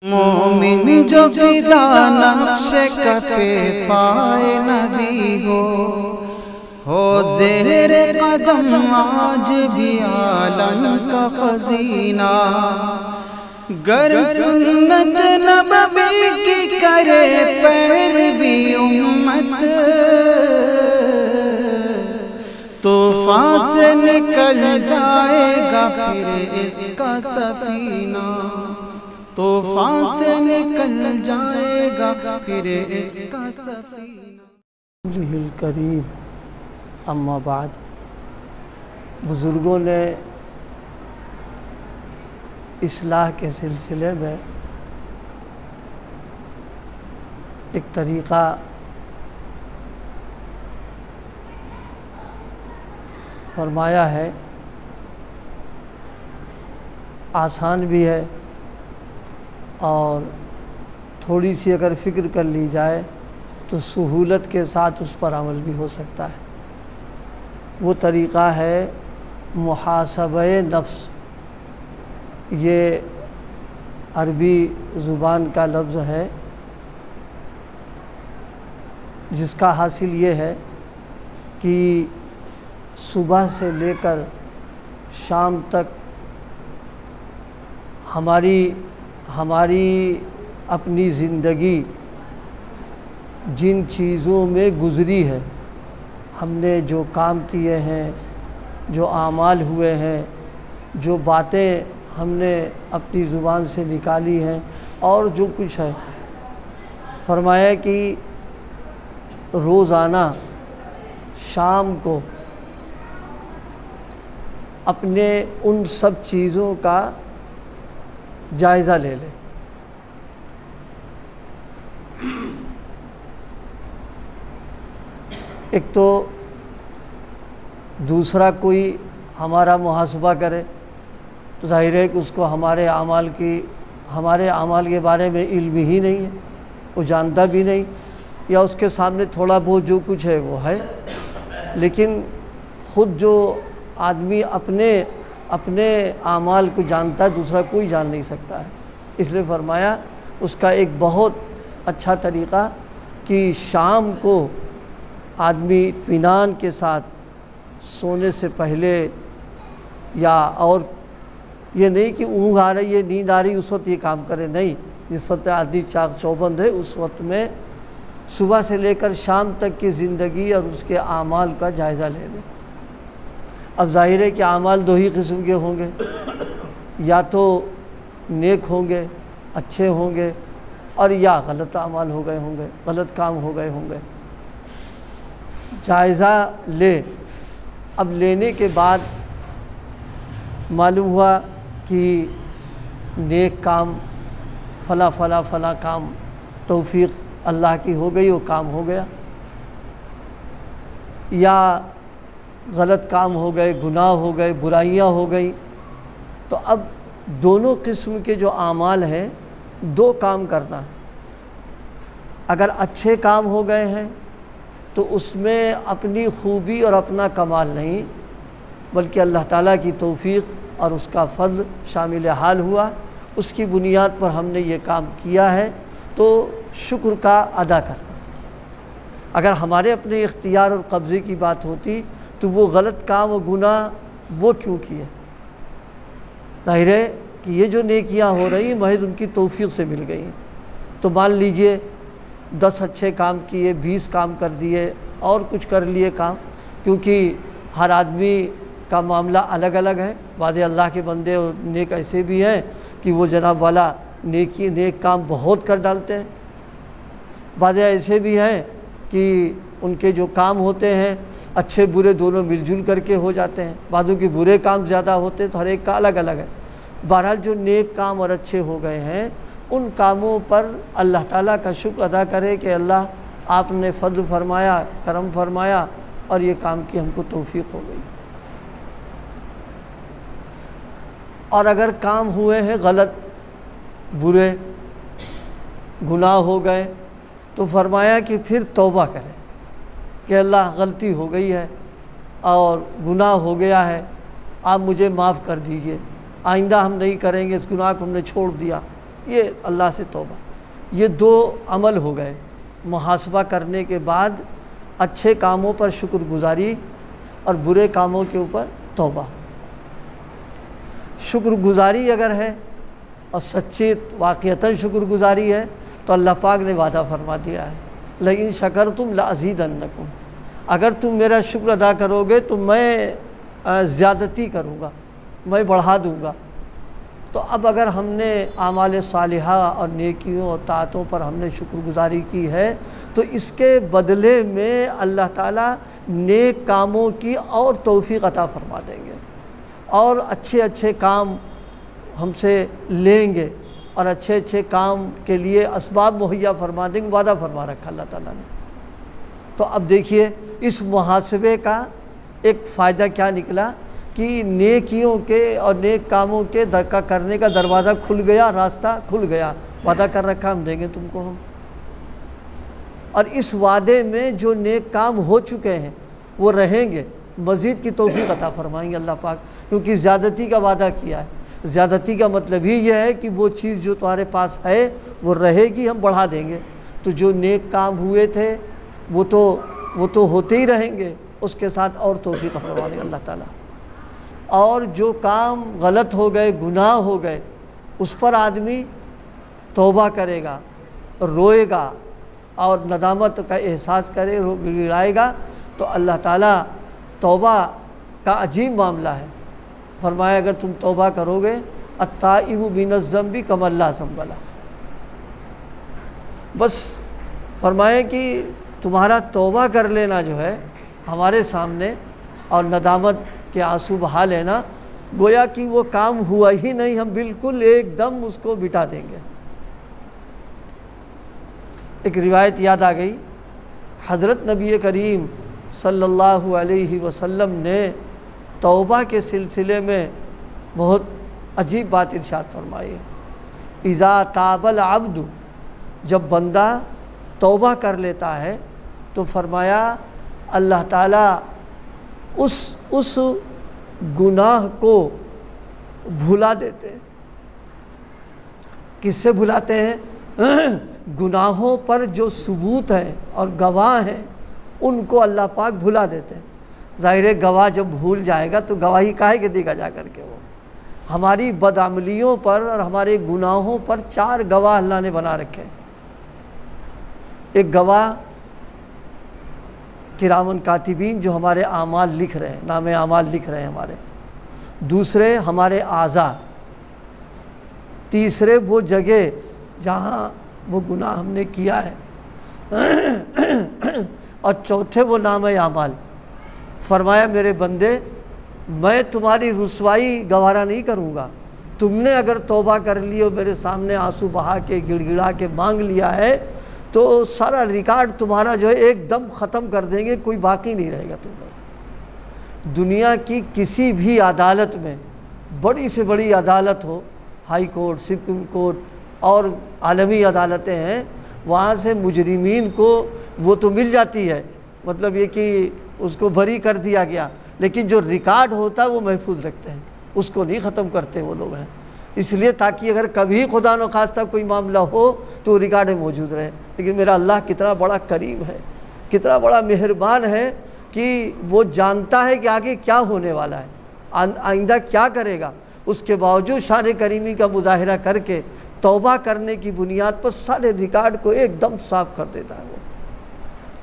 مومن جو فدا نقش کفے پائے نبی ہو زہر قدم آج بھی عالم کا خزینہ، گر سنت نبوی کی کرے پیروی امت، طوفان سے نکل جائے گا پھر اس کا سفینہ، طوفان سے نکل جائے گا پھر اس کا سفینہ۔ الکریم، اما بعد، بزرگوں نے اصلاح کے سلسلے میں ایک طریقہ فرمایا ہے، آسان بھی ہے اور تھوڑی سی اگر فکر کر لی جائے تو سہولت کے ساتھ اس پر عمل بھی ہو سکتا ہے۔ وہ طریقہ ہے محاسبہ نفس۔ یہ عربی زبان کا لفظ ہے جس کا حاصل یہ ہے کہ صبح سے لے کر شام تک ہماری اپنی زندگی جن چیزوں میں گزری ہے، ہم نے جو کام کیے ہیں، جو اعمال ہوئے ہیں، جو باتیں ہم نے اپنی زبان سے نکالی ہیں اور جو کچھ ہے، فرمایا کہ روزانہ شام کو اپنے ان سب چیزوں کا جائزہ لے لے۔ ایک تو دوسرا کوئی ہمارا محاسبہ کرے تو ظاہر ہے کہ اس کو ہمارے اعمال کے بارے میں علم ہی نہیں ہے، وہ جانتا بھی نہیں، یا اس کے سامنے تھوڑا بہت جو کچھ ہے وہ ہے، لیکن خود جو آدمی اپنے اعمال کو جانتا ہے دوسرا کوئی جان نہیں سکتا ہے۔ اس لیے فرمایا اس کا ایک بہت اچھا طریقہ کہ شام کو آدمی اطمینان کے ساتھ سونے سے پہلے، یا اور یہ نہیں کہ اونگ آ رہی ہے، نیند آ رہی اس وقت یہ کام کرے، نہیں، جس وقت آدمی چاق چوبند ہے اس وقت میں صبح سے لے کر شام تک کی زندگی اور اس کے اعمال کا جائزہ لے لے۔ اب ظاہر ہے کہ اعمال دو ہی قسم کے ہوں گے، یا تو نیک ہوں گے، اچھے ہوں گے، اور یا غلط اعمال ہو گئے ہوں گے، غلط کام ہو گئے ہوں گے۔ جائزہ لے۔ اب لینے کے بعد معلوم ہوا کہ نیک کام فلاں کام توفیق اللہ کی ہو گئی، وہ کام ہو گیا، یا غلط کام ہو گئے، گناہ ہو گئے، برائیاں ہو گئیں، تو اب دونوں قسم کے جو اعمال ہیں دو کام کرنا ہے۔ اگر اچھے کام ہو گئے ہیں تو اس میں اپنی خوبی اور اپنا کمال نہیں، بلکہ اللہ تعالیٰ کی توفیق اور اس کا فضل شامل حال ہوا، اس کی بنیاد پر ہم نے یہ کام کیا ہے تو شکر کا ادا کرنا۔ اگر ہمارے اپنے اختیار اور قبضے کی بات ہوتی تو وہ غلط کام و گناہ وہ کیوں کیے؟ ظاہر ہے کہ یہ جو نیکیاں ہو رہی ہیں محض ان کی توفیق سے مل گئی ہیں۔ تو مان لیجئے 10 اچھے کام کیے، 20 کام کر دیے اور کچھ کر لیے کام، کیونکہ ہر آدمی کا معاملہ الگ الگ ہے۔ بعض اللہ کے بندے اور نیک ایسے بھی ہیں کہ وہ جناب والا نیک کام بہت کر ڈالتے ہیں، بعض ایسے بھی ہیں کہ ان کے جو کام ہوتے ہیں اچھے برے دونوں مل جل کر کے ہو جاتے ہیں، بعضوں کے برے کام زیادہ ہوتے ہیں، تو ہر ایک کا الگ الگ ہے۔ بہرحال جو نیک کام اور اچھے ہو گئے ہیں ان کاموں پر اللہ تعالیٰ کا شکر ادا کرے کہ اللہ آپ نے فضل فرمایا، کرم فرمایا اور یہ کام کی ہم کو توفیق ہو گئی۔ اور اگر کام ہوئے ہیں غلط، برے، گناہ ہو گئے تو فرمایا کہ پھر توبہ کریں کہ اللہ غلطی ہو گئی ہے اور گناہ ہو گیا ہے، آپ مجھے معاف کر دیجئے، آئندہ ہم نہیں کریں گے، اس گناہ کو ہم نے چھوڑ دیا، یہ اللہ سے توبہ. یہ دو عمل ہو گئے. محاسبہ کرنے کے بعد اچھے کاموں پر شکر گزاری اور برے کاموں کے اوپر توبہ. شکر گزاری اگر ہے اور سچی واقعتاً شکر گزاری ہے تو اللہ پاک نے وعدہ فرما دیا ہے لئن شکرتم لازیدنکم. اگر تم میرا شکر ادا کرو گے تو میں زیادتی کروں گا، میں بڑھا دوں گا. تو اب اگر ہم نے اعمال صالحہ اور نیکیوں اور طاعتوں پر ہم نے شکر گزاری کی ہے تو اس کے بدلے میں اللہ تعالیٰ نیک کاموں کی اور توفیق عطا فرما دیں گے اور اچھے اچھے کام ہم سے لیں گے اور اچھے اچھے کام کے لیے اسباب مہیا فرما دیں گے. وعدہ فرما رکھا اللہ تعالیٰ نے. تو اب دیکھیے اس محاسبے کا ایک فائدہ کیا نکلا کہ نیکیوں کے اور نیک کاموں کے دھکا کرنے کا دروازہ کھل گیا، راستہ کھل گیا. وعدہ کر رکھا ہم دیں گے تم کو ہم. اور اس وعدے میں جو نیک کام ہو چکے ہیں وہ رہیں گے، مزید کی توفیق عطا فرمائیں گے اللہ پاک، کیونکہ زیادتی کا وعدہ کیا ہے. زیادتی کا مطلب ہی یہ ہے کہ وہ چیز جو تمہارے پاس ہے وہ رہے گی، ہم بڑھا دیں گے. تو جو نیک کام ہوئے تھے وہ تو ہوتے ہی رہیں گے، اس کے ساتھ اور توفیق فرما دیں گے اللہ تعالیٰ. اور جو کام غلط ہو گئے، گناہ ہو گئے، اس پر آدمی توبہ کرے گا، روئے گا اور ندامت کا احساس کرے، گڑائے گا تو اللہ تعالیٰ توبہ کا عجیب معاملہ ہے. فرمایا اگر تم توبہ کرو گے التائب من الذنب کمن لا ذنب لہ. بس فرمایا کہ تمہارا توبہ کر لینا جو ہے ہمارے سامنے اور ندامت کے آنسو بہا لینا، گویا کہ وہ کام ہوا ہی نہیں، ہم بالکل ایک دم اس کو بٹا دیں گے. ایک روایت یاد آ گئی، حضرت نبی کریم صلی اللہ علیہ وسلم نے توبہ کے سلسلے میں بہت عجیب بات ارشاد فرمائی ہے. اذا تاب العبد، جب بندہ توبہ کر لیتا ہے تو فرمایا اللہ تعالیٰ اس گناہ کو بھلا دیتے ہیں. کس سے بھلاتے ہیں؟ گناہوں پر جو ثبوت ہیں اور گواہ ہیں ان کو اللہ پاک بھلا دیتے ہیں. ظاہر گواہ جب بھول جائے گا تو گواہی کاہے کے دے گا جا کر کے. وہ ہماری بدعملیوں پر اور ہمارے گناہوں پر 4 گواہ اللہ نے بنا رکھے ہیں. ایک گواہ کرامن کاتبین جو ہمارے اعمال لکھ رہے ہیں، نام اعمال لکھ رہے ہیں ہمارے. دوسرے ہمارے اعضاء. تیسرے وہ جگہ جہاں وہ گناہ ہم نے کیا ہے. اور چوتھے وہ نام اعمال. فرمایا میرے بندے میں تمہاری رسوائی گوارا نہیں کروں گا. تم نے اگر توبہ کر لی اور میرے سامنے آنسو بہا کے گڑ گڑا کے مانگ لیا ہے تو سارا ریکارڈ تمہارا جو ہے ایک دم ختم کر دیں گے، کوئی باقی نہیں رہے گا تم پر. دنیا کی کسی بھی عدالت میں، بڑی سے بڑی عدالت ہو، ہائی کورٹ، سپریم کورٹ اور عالمی عدالتیں ہیں، وہاں سے مجرمین کو وہ تو مل جاتی ہے، مطلب یہ کہ اس کو بری کر دیا گیا، لیکن جو ریکارڈ ہوتا ہے وہ محفوظ رکھتے ہیں، اس کو نہیں ختم کرتے وہ لوگ ہیں. اس لیے تاکہ اگر کبھی خدا نخواستہ کوئی معاملہ ہو تو ریکارڈ موجود رہے. لیکن میرا اللہ کتنا بڑا کریم ہے، کتنا بڑا مہربان ہے کہ وہ جانتا ہے کہ آگے کیا ہونے والا ہے، آئندہ کیا کرے گا. اس کے باوجود شان کریمی کا مظاہرہ کر کے توبہ کرنے کی بنیاد پر سارے ریکارڈ کو ایک دم صاف کر دیتا ہے وہ،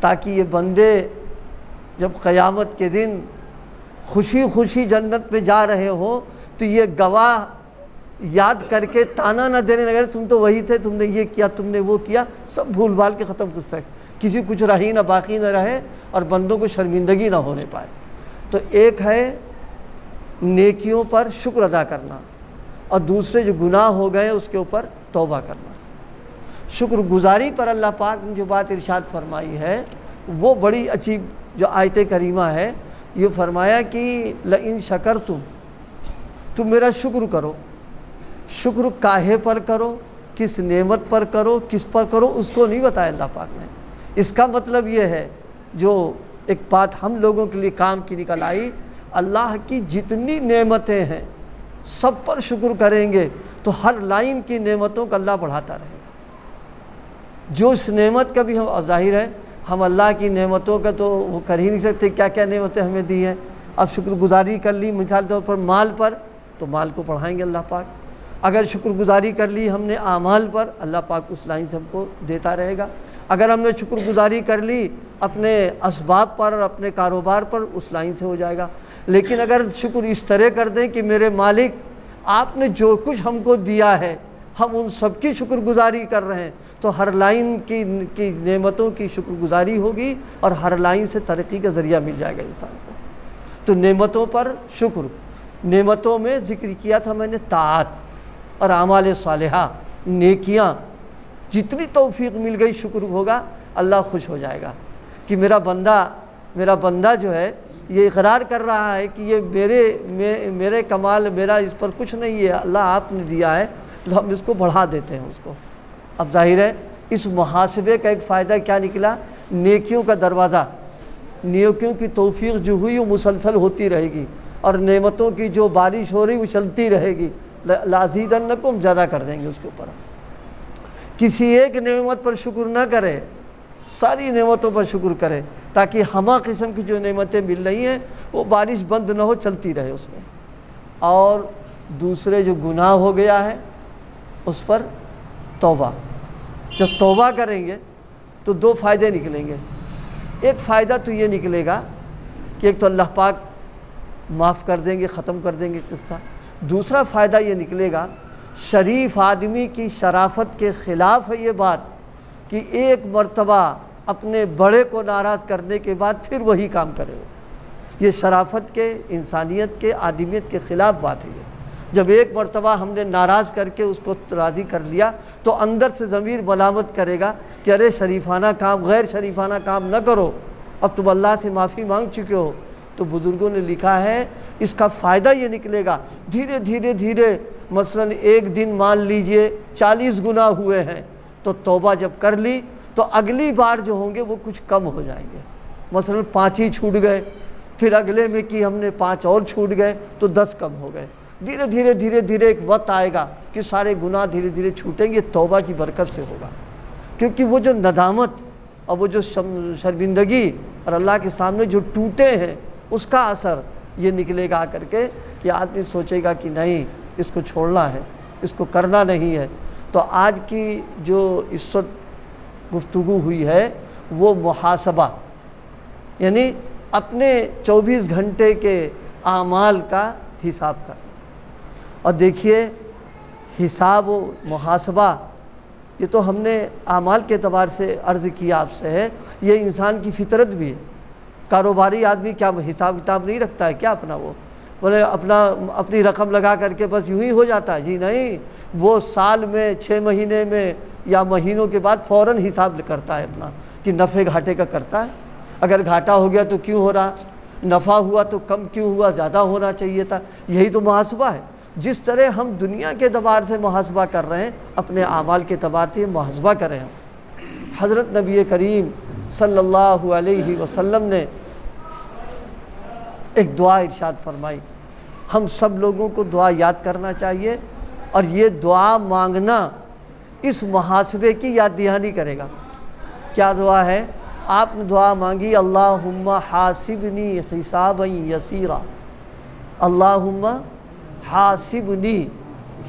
تاکہ یہ بندے جب قیامت کے دن خوشی خوشی جنت میں جا رہے ہوں تو یہ گواہ یاد کر کے تانا نہ دینے لگے تم تو وہی تھے، تم نے یہ کیا، تم نے وہ کیا، سب بھول بھال کے ختم کر سکے، کسی کچھ رہی نہ باقی نہ رہے اور بندوں کو شرمندگی نہ ہونے پائے. تو ایک ہے نیکیوں پر شکر ادا کرنا اور دوسرے جو گناہ ہو گئے اس کے اوپر توبہ کرنا. شکر گزاری پر اللہ پاک نے جو بات ارشاد فرمائی ہے وہ بڑی عجیب جو آیت کریمہ ہے. یہ فرمایا کہ لئن شکرتم، تم میرا شکر کرو. شکر کاہے پر کرو، کس نعمت پر کرو، کس پر کرو، اس کو نہیں بتایا اللہ پاک نے. اس کا مطلب یہ ہے جو ایک بات ہم لوگوں کے لیے کام کی نکل آئی، اللہ کی جتنی نعمتیں ہیں سب پر شکر کریں گے تو ہر لائن کی نعمتوں کا اللہ بڑھاتا رہے گا۔ جو اس نعمت کا بھی ہم ظاہر ہے ہم اللہ کی نعمتوں کا تو وہ کر ہی نہیں سکتے، کیا کیا نعمتیں ہمیں دی ہیں۔ اب شکر گزاری کر لی مثال طور پر مال پر، تو مال کو بڑھائیں گے اللہ پاک۔ اگر شکر گزاری کر لی ہم نے اعمال پر، اللہ پاک اس لائن سے ہم کو دیتا رہے گا۔ اگر ہم نے شکر گزاری کر لی اپنے اسباب پر اور اپنے کاروبار پر، اس لائن سے ہو جائے گا۔ لیکن اگر شکر اس طرح کر دیں کہ میرے مالک آپ نے جو کچھ ہم کو دیا ہے ہم ان سب کی شکر گزاری کر رہے ہیں، تو ہر لائن کی نعمتوں کی شکر گزاری ہوگی اور ہر لائن سے ترقی کا ذریعہ مل جائے گا انسان کو۔ تو نعمتوں پر شکر، نعمتوں میں ذکر کیا تھا میں نے طاعت اور اعمال صالحہ، نیکیاں، جتنی توفیق مل گئی شکر ہوگا، اللہ خوش ہو جائے گا کہ میرا بندہ جو ہے یہ اقرار کر رہا ہے کہ یہ میرے کمال، میرا اس پر کچھ نہیں ہے، اللہ آپ نے دیا ہے، تو ہم اس کو بڑھا دیتے ہیں اس کو۔ اب ظاہر ہے اس محاسبے کا ایک فائدہ کیا نکلا، نیکیوں کا دروازہ، نیکیوں کی توفیق جو ہوئی وہ مسلسل ہوتی رہے گی، اور نعمتوں کی جو بارش ہو رہی وہ چلتی رہے گی، لازیدنکم، زیادہ کر دیں گے اس کے اوپر۔ کسی ایک نعمت پر شکر نہ کرے، ساری نعمتوں پر شکر کرے، تاکہ ہمہ قسم کی جو نعمتیں مل رہی ہیں وہ بارش بند نہ ہو، چلتی رہے اس میں۔ اور دوسرے جو گناہ ہو گیا ہے اس پر توبہ، جب توبہ کریں گے تو دو فائدے نکلیں گے۔ ایک فائدہ تو یہ نکلے گا کہ ایک تو اللہ پاک معاف کر دیں گے، ختم کر دیں گے قصہ۔ دوسرا فائدہ یہ نکلے گا، شریف آدمی کی شرافت کے خلاف ہے یہ بات کہ ایک مرتبہ اپنے بڑے کو ناراض کرنے کے بعد پھر وہی کام کرے ہو۔ یہ شرافت کے، انسانیت کے، آدمیت کے خلاف بات ہے یہ۔ جب ایک مرتبہ ہم نے ناراض کر کے اس کو راضی کر لیا تو اندر سے ضمیر ملامت کرے گا کہ ارے شریفانہ کام، غیر شریفانہ کام نہ کرو، اب تم اللہ سے معافی مانگ چکے ہو۔ تو بزرگوں نے لکھا ہے اس کا فائدہ یہ نکلے گا، دھیرے دھیرے دھیرے، مثلا ایک دن مان لیجئے 40 گناہ ہوئے ہیں، تو توبہ جب کر لی تو اگلی بار جو ہوں گے وہ کچھ کم ہو جائیں گے۔ مثلا 5 ہی چھوٹ گئے، پھر اگلے میں کی ہم نے 5 اور چھوٹ گئے تو 10 کم ہو گئے۔ دھیرے دھیرے دھیرے دھیرے ایک وقت آئے گا کہ سارے گناہ دھیرے دھیرے چھوٹیں گے، توبہ کی برکت سے ہوگا۔ کیونکہ وہ جو ندامت اور وہ جو شرمندگی اور اللہ کے سامنے جو ٹوٹے ہیں اس کا اثر یہ نکلے گا کر کے کہ آدمی سوچے گا کہ نہیں، اس کو چھوڑنا ہے، اس کو کرنا نہیں ہے۔ تو آج کی جو اس وقت گفتگو ہوئی ہے وہ محاسبہ، یعنی اپنے 24 گھنٹے کے اعمال کا حساب کرنا۔ اور دیکھیے حساب و محاسبہ یہ تو ہم نے اعمال کے اعتبار سے عرض کیا آپ سے ہے، یہ انسان کی فطرت بھی ہے۔ کاروباری آدمی کیا حساب کتاب نہیں رکھتا ہے کیا اپنا؟ وہ بولے اپنی رقم لگا کر کے بس یوں ہی ہو جاتا ہے؟ جی نہیں، وہ سال میں 6 مہینے میں یا مہینوں کے بعد فوراً حساب کرتا ہے اپنا کہ نفع گھاٹے کا کرتا ہے۔ اگر گھاٹا ہو گیا تو کیوں ہو رہا، نفع ہوا تو کم کیوں ہوا، زیادہ ہونا چاہیے تھا۔ یہی تو محاسبہ ہے۔ جس طرح ہم دنیا کے اعتبار سے محاسبہ کر رہے ہیں، اپنے اعمال کے اعتبار سے محاسبہ کریں ہم۔ حضرت نبی کریم صلی اللہ علیہ وسلم نے ایک دعا ارشاد فرمائی، ہم سب لوگوں کو دعا یاد کرنا چاہیے، اور یہ دعا مانگنا اس محاسبے کی یاد دہانی کرے گا۔ کیا دعا ہے؟ آپ نے دعا مانگی، اللہم حاسبنی حسابا یسیرا، اللہم حاسبنی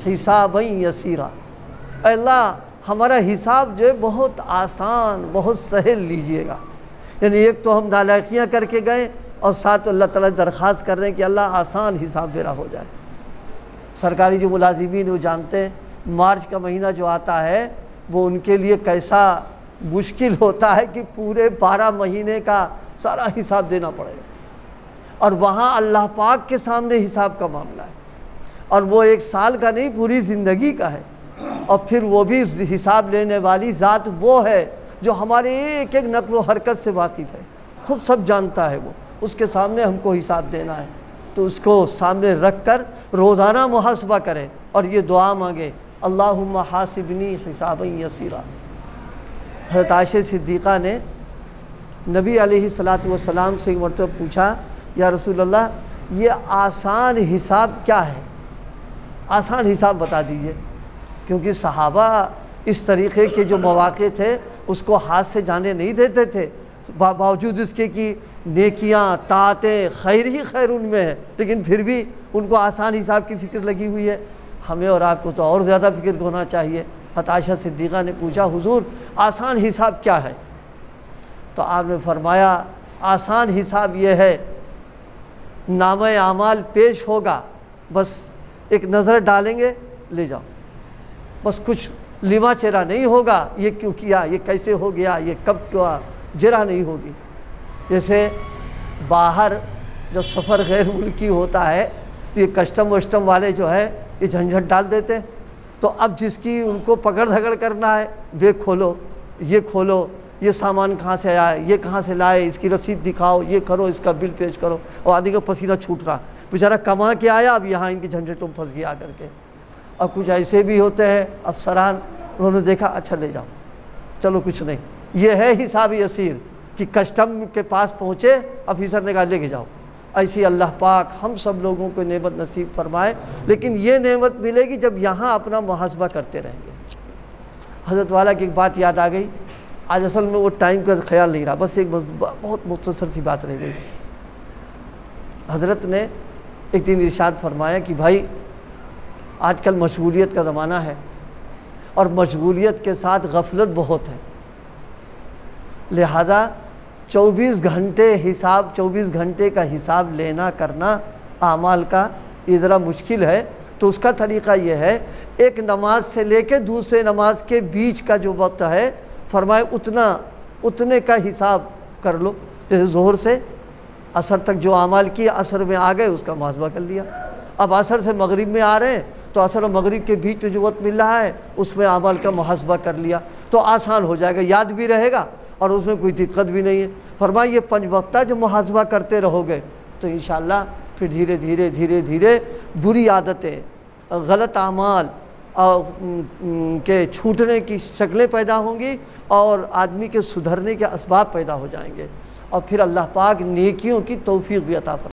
حسابا یسیرا، اے اللہ ہمارا حساب جو ہے بہت آسان، بہت سہل لیجئے گا۔ یعنی ایک تو ہم نالائقیاں کر کے گئے اور ساتھ اللہ تعالیٰ درخواست کر رہے ہیں کہ اللہ آسان حساب میرا ہو جائے۔ سرکاری جو ملازمین وہ جانتے ہیں مارچ کا مہینہ جو آتا ہے وہ ان کے لیے کیسا مشکل ہوتا ہے کہ پورے 12 مہینے کا سارا حساب دینا پڑے گا، اور وہاں اللہ پاک کے سامنے حساب کا معاملہ ہے، اور وہ 1 سال کا نہیں، پوری زندگی کا ہے۔ اور پھر وہ بھی حساب لینے والی ذات وہ ہے جو ہمارے ایک ایک نقل و حرکت سے واقف ہے، خود سب جانتا ہے، وہ اس کے سامنے ہم کو حساب دینا ہے۔ تو اس کو سامنے رکھ کر روزانہ محاسبہ کرے اور یہ دعا مانگے، اللہم حاسبنی حسابا یسیرا۔ حضرت عائشہ صدیقہ نے نبی علیہ الصلوۃ والسلام سے ایک مرتبہ پوچھا، یا رسول اللہ یہ آسان حساب کیا ہے؟ آسان حساب بتا دیجئے، کیونکہ صحابہ اس طریقے کے جو مواقع تھے اس کو ہاتھ سے جانے نہیں دیتے تھے، باوجود اس کے کہ نیکیاں طاعتیں خیر ہی خیر ان میں ہے، لیکن پھر بھی ان کو آسان حساب کی فکر لگی ہوئی ہے۔ ہمیں اور آپ کو تو اور زیادہ فکر ہونا چاہیے۔ عائشہ صدیقہ نے پوچھا حضور آسان حساب کیا ہے؟ تو آپ نے فرمایا آسان حساب یہ ہے، نامہ اعمال پیش ہوگا، بس ایک نظر ڈالیں گے لے جاؤ، بس کچھ لیما چیرا نہیں ہوگا، یہ کیوں کیا، یہ کیسے ہو گیا، یہ کب کیا، جرا نہیں ہوگی۔ جیسے باہر جب سفر غیر ملکی ہوتا ہے تو یہ کسٹم وسٹم والے جو ہے یہ جھنجھٹ ڈال دیتے ہیں، تو اب جس کی ان کو پکڑ دھکڑ کرنا ہے، بیگ کھولو، یہ کھولو، یہ سامان کہاں سے آیا، یہ کہاں سے لائے، اس کی رسید دکھاؤ، یہ کرو، اس کا بل پیش کرو، اور آدمی کا پسینہ چھوٹ رہا، بیچارہ کما کے آیا، اب یہاں ان کی جھنجھٹوں میں پھنس گیا کر کے۔ اب کچھ ایسے بھی ہوتے ہیں افسران، انہوں نے دیکھا اچھا لے جاؤ، چلو کچھ نہیں، یہ ہے حساب یسیر کہ کسٹم کے پاس پہنچے، آفیسر نے کہا لے کے جاؤ۔ ایسی اللہ پاک ہم سب لوگوں کو نعمت نصیب فرمائے، لیکن یہ نعمت ملے گی جب یہاں اپنا محاسبہ کرتے رہیں گے۔ حضرت والا کی ایک بات یاد آ گئی، آج اصل میں وہ ٹائم کا خیال نہیں رہا، بس ایک بہت مختصر سی بات رہ گئی۔ حضرت نے ایک دن ارشاد فرمایا کہ بھائی آج کل مشغولیت کا زمانہ ہے، اور مشغولیت کے ساتھ غفلت بہت ہے، لہذا 24 گھنٹے کا حساب لینا کرنا اعمال کا یہ ذرا مشکل ہے۔ تو اس کا طریقہ یہ ہے، ایک نماز سے لے کے دوسرے نماز کے بیچ کا جو وقت ہے، فرمائے اتنے کا حساب کر لو، جیسے ظہر سے عصر تک جو اعمال کیے، عصر میں آ گئے اس کا محاسبہ کر لیا، اب عصر سے مغرب میں آ رہے ہیں تو عصر و مغرب کے بیچ میں جو وقت مل رہا ہے اس میں اعمال کا محاسبہ کر لیا، تو آسان ہو جائے گا، یاد بھی رہے گا اور اس میں کوئی دقت بھی نہیں ہے۔ فرمایا یہ 5 وقتہ جب محاسبہ کرتے رہو گے تو انشاءاللہ پھر دھیرے دھیرے بری عادتیں، غلط اعمال کے چھوٹنے کی شکلیں پیدا ہوں گی، اور آدمی کے سدھرنے کے اسباب پیدا ہو جائیں گے، اور پھر اللہ پاک نیکیوں کی توفیق بھی عطا فرمائے۔